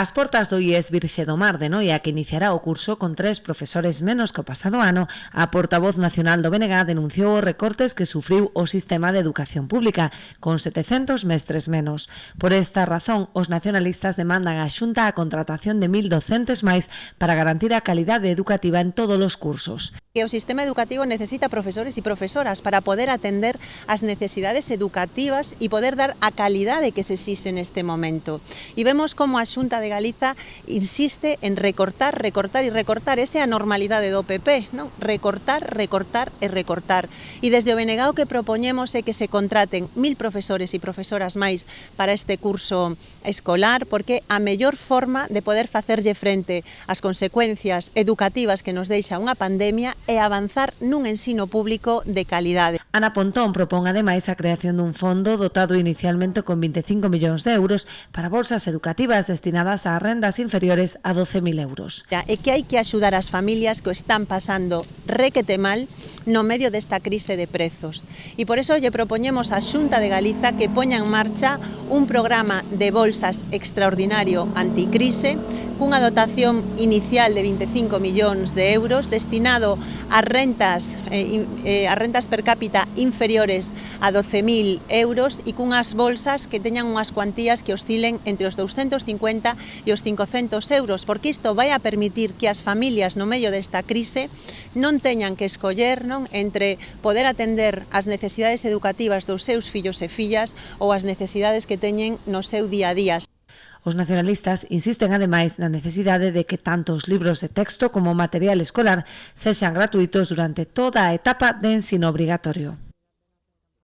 Ás portas do IES Virxe do Mar de Noia, que iniciará o curso con 3 profesores menos que o pasado ano, a portavoz nacional do BNG denunciou os recortes que sufriu o sistema de educación pública, con 700 mestres menos. Por esta razón, os nacionalistas demandan á Xunta a contratación de 1000 docentes máis para garantir a calidade educativa en todos os cursos. Que o sistema educativo necesita profesores e profesoras para poder atender as necesidades educativas e poder dar a calidade que se exixe neste momento. E vemos como a Xunta de Galiza insiste en recortar, recortar e recortar. Esa é a normalidade do PP, non? Recortar, recortar e recortar. E desde o BNG o que propoñemos é que se contraten 1000 profesores e profesoras máis para este curso escolar, porque a mellor forma de poder facerlle frente ás consecuencias educativas que nos deixa unha pandemia e avanzar nun ensino público de calidade. Ana Pontón propón ademais a creación dun fondo dotado inicialmente con 25 millóns de euros para bolsas educativas destinadas a rendas inferiores a 12.000 euros. E que hai que axudar as familias que o están pasando requete mal no medio desta crise de prezos. E por iso lle propoñemos á Xunta de Galiza que poña en marcha un programa de bolsas extraordinario anticrise cunha dotación inicial de 25 millóns de euros destinado a rentas per cápita inferiores a 12.000 euros e cunhas bolsas que teñan unhas cuantías que oscilen entre os 250 e os 500 euros, porque isto vai a permitir que as familias no medio desta crise non teñan que escoller entre poder atender as necesidades educativas dos seus fillos e fillas ou as necesidades que teñen no seu día a día. Os nacionalistas insisten ademais na necesidade de que tanto os libros de texto como o material escolar sexan gratuitos durante toda a etapa de ensino obrigatorio.